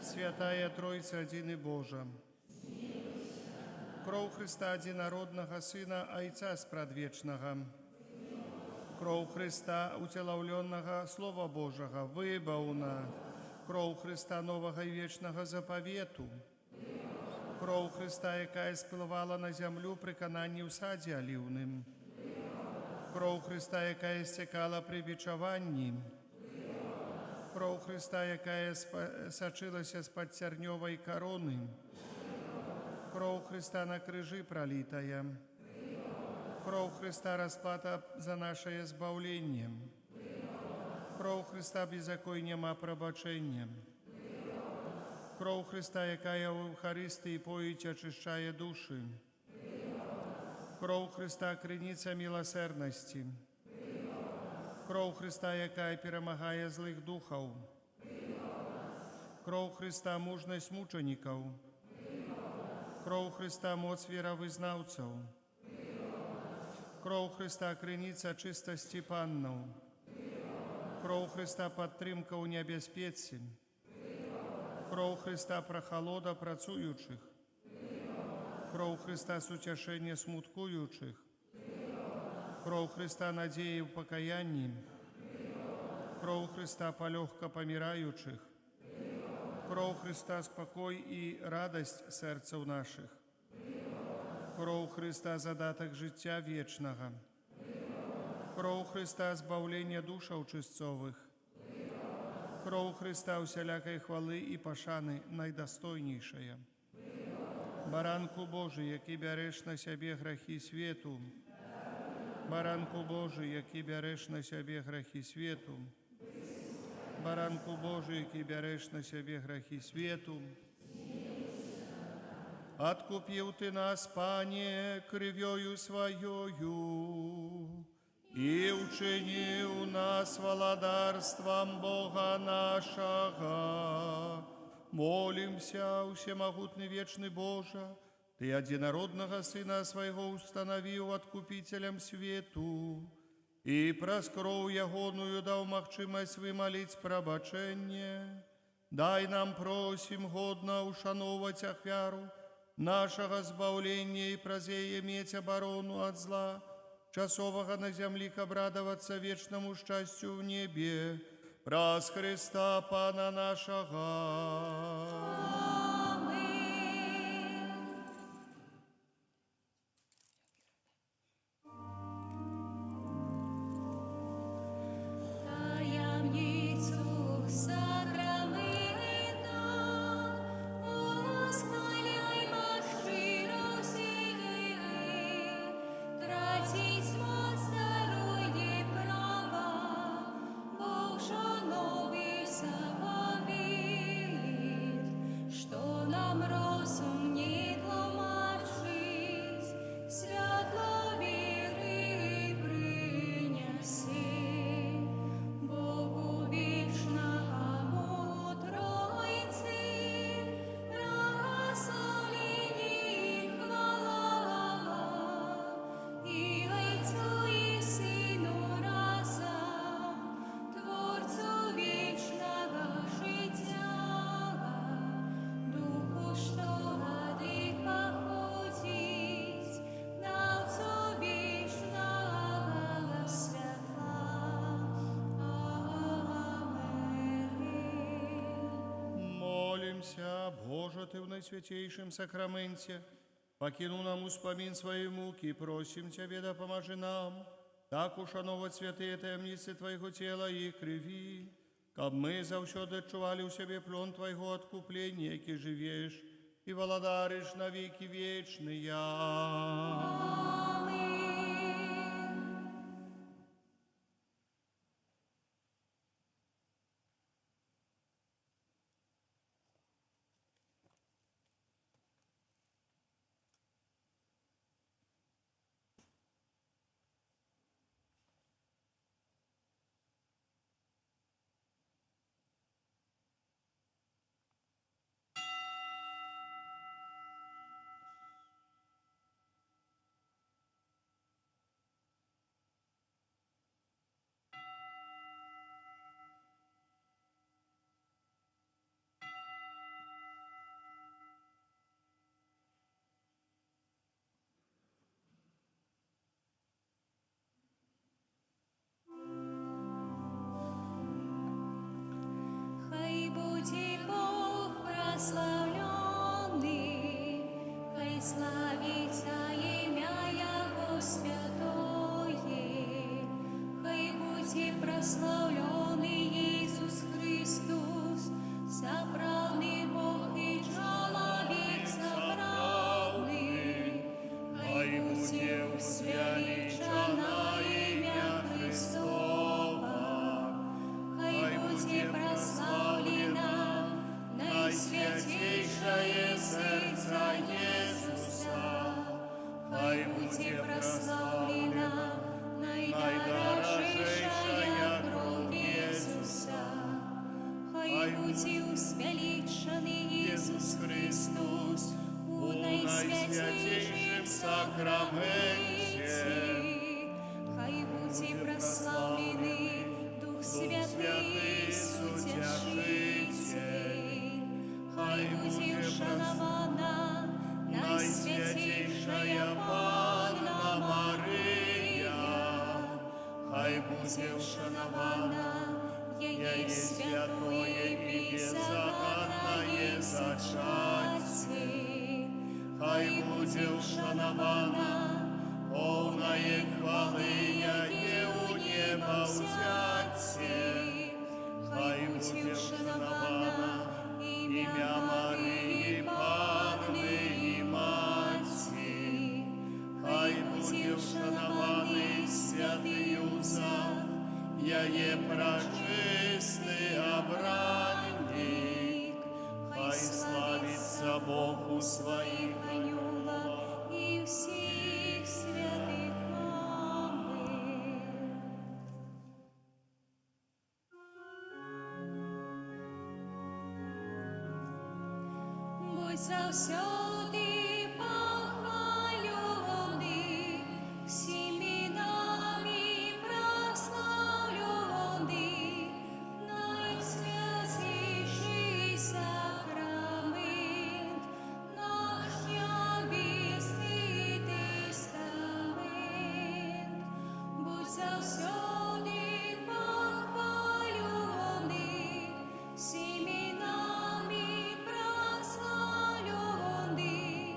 Святая Тройца Один и Божем. Кровь Христа Единородного Сына, Отца Спрадвечного. Кровь Христа, утеловленного Слова Божьего, выбавна. Кровь Христа нового и вечного заповету. Кровь Христа, яка спливала на землю при кананні в саді олівним. Кров Христа, яка стекала при бичуванні. Кров Христа, яка сочилася з-під терньової корони. Кров Христа на крижі пролитая. Кров Христа расплата за наше избавление. Кров Христа беззаконням а пробаченням. Кров Христа, якая в Евхаристии поить очищає души. Кров Христа криниця милосердності. Кров Христа, яка перемагає злих духов. Кров Христа мужність мучеників. Кров Христа моц віровизнавців. Кров Христа криниця чистості паннов. Кров Христа підтримка у небезпеці. Кров Христа прохолода працюючих. Кров Христа сутешення смуткуючих. Кров Христа надії в покаянні. Кров Христа полегка помираючих. Кров Христа спокой і радость серців наших. Кров Христа задаток життя вічного. Кров Христа збавлення душаў чистцових. Кров Христа усялякой хвали і пошани найдостойнішая. Баранку Божий, який береш на себе грехи світу. Баранку Божий, який береш на себе грехи світу. Баранку Божий, який береш на себе грехи світу. Откупил Ты нас, Пане, кров'ю Своею, и учинил нас володарством Бога нашего. Молимся, всемогутный вечный Боже, Ты единородного Сына Своего установил откупителем свету, и праз кровь ягоную дал махчимость вымолить пробачение. Дай нам, просим, годно ушановать ахвяру нашего збавления и празе иметь оборону от зла, часового на земле обрадоваться вечному счастью в небе, праз Христа Пана нашего. Таямницу сакрамента восхваляймо щиро сили, тратить моц здоровье права, Бог же новый заповедь, что нам розум не тлумачить, святло веры принеси. Богу вечному Тройцы, благословение и хвала, и Отцу и Сыну разом, Творцу вечного життя, Духу, что от их походить, Давцу вечного святла. Молимся, Боже, Ты в наисвятейшем сакраменте, покину нам успомин своей муки, просим Тебя, да поможи нам, так ушановать святые таямницы Твоего тела и крови, каб ми завсёды чували у себе плон Твоего откупления, яки живешь и володаришь на веки вечные. Хай буде Бог прославлений, хай славиться ім'я Його святое, хай буде прославлений Ісус Христос, заправний Бог і чоловік заправний, хай буде усвялічено ім'я Христова, хай буде прославлено найсвятейшее сердце Иисуса, хай буде прославлена найдорожейшая кровь Иисуса, хай буде усвялічений Ісус Христос у найсвятейшем сакраменте, хай буде прославлений Дух Святий Утешитель, хай буде вшанована найсвятейшая Панна Мария, хай буде вшанована її святое і беззаконное зачатие, хай буде вшанована повное хвалы яке у неба взяття, хай буде вшанована ім'я Марії, Панни і Матці, хай буде вшанований святий Юзеф, яє пречистий обранник, хай славиться Бог у своїх анюлах і всіх святих. Аминь. Будь завсёды похваленный, всеми нами прославленный, наисвятейший сакрамент, наш небесный тестамент. Будь завсёды похваленный, всеми нами прославленный,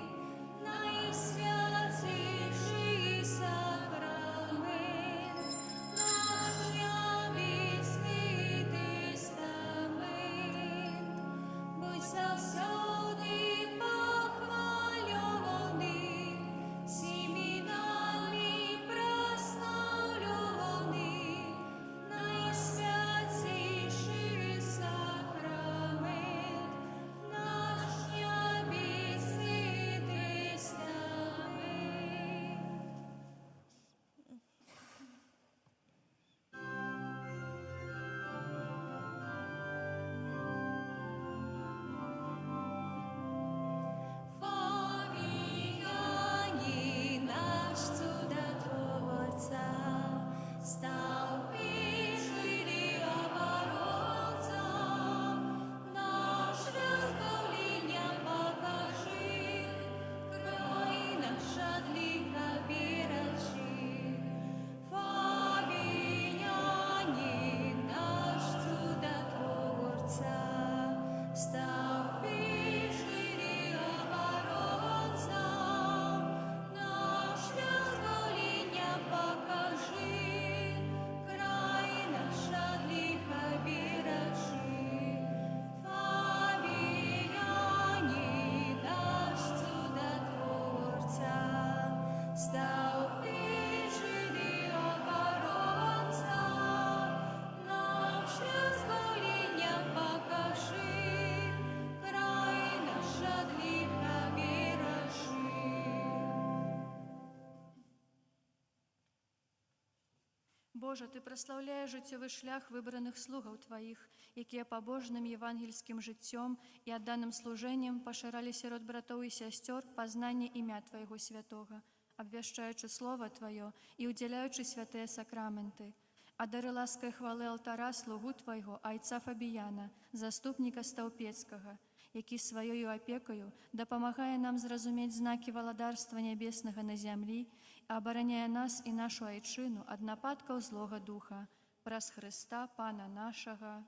Божа, Ты праслаўляеш жыццёвы шлях выбраных слугаў Тваіх, якія пабожным евангельскім жыццём і адданым служэннем пашыралі сярод братоў і сясцёр пазнанне імя Твайго святога, абвяшчаючы Слова Тваё і удзяляючы святыя сакраменты. Адары ласкай хвалы алтара слугу Твайго, айца Фабіяна, заступніка Стаўпецкага, які сваёю апекаю дапамагае нам зразумець знакі валадарства нябеснага на зямлі, абараняе нас і нашу айчыну ад нападкаў злога духа. Праз Хрыста, Пана нашага.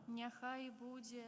Няхай будзе